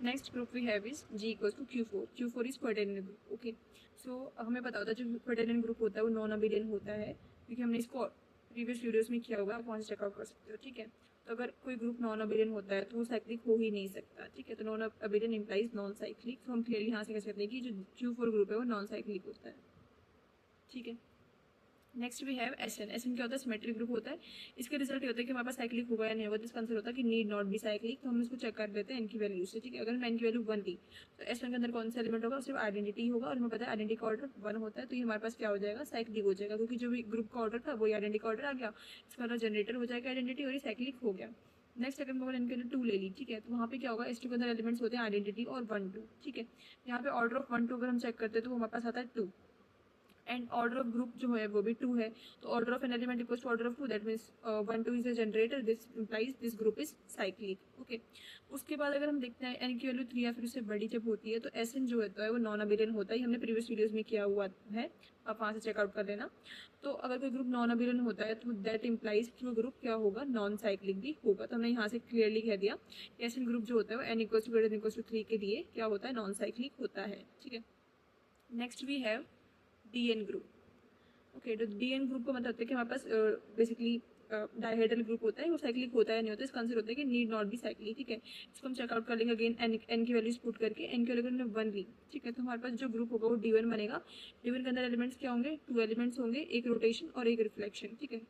Next group we have is G equals to Q4. Q4 is quadrennial group. Okay, so हमें पता होता है जो क्वाड्रेनियल ग्रुप होता है वो नॉन अबेलियन होता है, क्योंकि हमने इसको प्रीवियस वीडियोस में किया हुआ है, आप वहाँ से चेकआउट कर सकते हो. ठीक है, तो अगर कोई ग्रुप नॉन अबेलियन होता है तो वो साइक्लिक हो ही नहीं सकता. ठीक है, तो non abelian implies non cyclic. तो हम क्लियरली यहाँ से कह सकते हैं कि जो Q4 ग्रुप है वो नॉन साइक्लिक होता है. ठीक है, next we have SN. SN क्या होता है? सिमेट्रिक ग्रुप होता है. इसका रिजल्ट ये होता है कि हमारे पास साइक्लिक होगा या नहीं होगा. इसका आंसर होता है कि नीड नॉट बी साइक्लिक. तो हम इसको चेक कर लेते हैं n की वैल्यू से. ठीक है, अगर n की वैल्यू 1 ली तो S1 के अंदर कौन सा एलिमेंट होगा? सिर्फ आइडेंटिटी होगा, और हमें पता है आइडेंटिटी का ऑर्डर 1 होता है. तो ये हमारे पास क्या हो जाएगा? साइक्लिक हो जाएगा, क्योंकि जो भी ग्रुप का ऑर्डर था वही आइडेंटिटी का ऑर्डर आ गया. इसका मतलब जनरेटर हो जाएगा आइडेंटिटी और ये साइक्लिक हो गया. नेक्स्ट सेकंड मोबाइल इनके अंदर 2 ले ली. ठीक है, तो वहाँ पे क्या होगा? S2 के अंदर एलिमेंट्स होते हैं आइडेंटिटी और 1 2. ठीक है, यहाँ पे ऑर्डर ऑफ 1 2 अगर हम चेक करते हैं तो हमारे पास आता है 2, एंड ऑर्डर ऑफ ग्रुप जो है वो भी 2 है. तो order of an element equals to order of 2, that means 1 2 is a generator, this implies this group is cyclic. Okay, उसके बाद अगर हम देखते हैं एन की वैल्यू 3 या फिर उससे बड़ी जब होती है तो SN जो होता है वो नॉन अबेलियन होता है. हमने प्रीवियस वीडियोस में किया हुआ है, आप वहाँ से चेकआउट कर लेना. तो अगर कोई ग्रुप नॉन अबेलियन होता है तो दैट इम्प्लाइज कि वो ग्रुप क्या होगा? नॉन साइक्लिक भी होगा. तो हमने यहाँ से क्लियरली कह दिया SN ग्रुप जो होता है वो n equals to greater than equals to 3 के लिए क्या होता है? नॉन साइक्लिक होता है. ठीक है, next we have DN group. Okay, तो DN ग्रुप को मतलब होता है कि हमारे पास बेसिकली डाइहेड्रल ग्रुप होता है, वो साइक्लिक होता है नहीं होता है. इसका आंसर होता है कि नीड नॉट बी साइक्लिक. ठीक है, इसको हम चेकआउट कर लेंगे अगेन n की वैल्यूज पुट करके. n की वैल्यू हमने 1 ली. ठीक है, तो हमारे पास जो ग्रुप होगा वो D1 बनेगा. D1 के अंदर एलिमेंट्स क्या होंगे? 2 एलिमेंट्स होंगे, एक रोटेशन और एक रिफ्लेक्शन. ठीक है,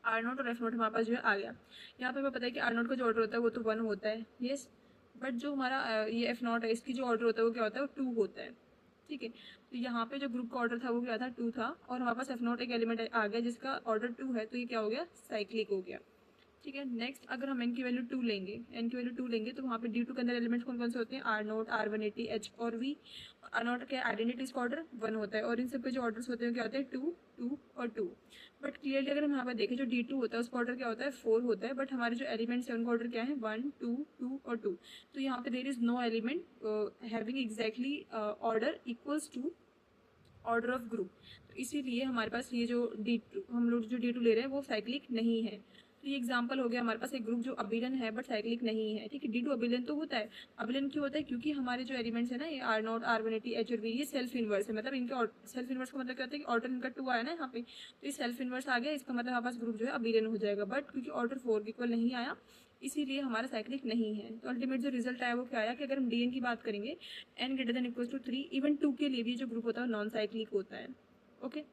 R0 और F0 हमारे पास जो है आ गया. यहाँ पे हमें पता है कि R0 का जो ऑर्डर होता है वो तो 1 होता है. यस, बट जो हमारा ये F0 है इसकी जो ऑर्डर होता है वो क्या होता है? वो 2 होता है. ठीक है, तो यहाँ पे जो ग्रुप का ऑर्डर था वो क्या था? 2 था, और हमारे पास F0 एक एलिमेंट आ गया जिसका ऑर्डर 2 है, तो ये क्या हो गया? साइक्लिक हो गया. ठीक है, नेक्स्ट अगर हम n की वैल्यू 2 लेंगे, n की वैल्यू 2 लेंगे तो वहाँ पे D2 के अंदर एलिमेंट्स कौन कौन से होते हैं? R0 R180 H और V. R0 के आइडेंटिटीज का ऑर्डर 1 होता है, और इन सब के जो ऑर्डर्स होते हैं क्या होते हैं? 2 2 और 2. बट क्लियरली अगर हम यहाँ पर देखें जो D2 होता है उसका ऑर्डर क्या होता है? 4 होता है, बट हमारे जो एलिमेंट्स हैं उनका ऑर्डर क्या है? 1 2 2 और 2. तो यहाँ पे there is no element having exactly order equals to order of group. तो इसीलिए हमारे पास ये जो D2 हम लोग जो D2 ले रहे हैं वो साइक्लिक नहीं है. तो ये एग्जांपल हो गया हमारे पास एक ग्रुप जो अबिलियन है बट साइक्लिक नहीं है. ठीक है, D2 अबिलियन तो होता है. अबिलियन क्यों होता है? क्योंकि हमारे जो एलिमेंट्स है ना, ये R0 R180 H और V, ये सेल्फ इनवर्स है. मतलब इनका सेल्फ इनवर्स का मतलब क्या होता है कि ऑर्डर इनका 2 आया ना यहाँ पे, तो ये सेल्फ इनवर्स आ गया. इसका मतलब हमारे पास ग्रुप जो है अबिलियन हो जाएगा. बट क्योंकि ऑर्डर 4 इक्वल नहीं आया इसीलिए हमारा साइक्लिक नहीं है. तो अल्टीमेट जो रिजल्ट आया वो क्या आया कि अगर हम DN की बात करेंगे n greater than equal to 3, even 2 के लिए भी जो ग्रुप होता है नॉन साइक्लिक होता है. ओके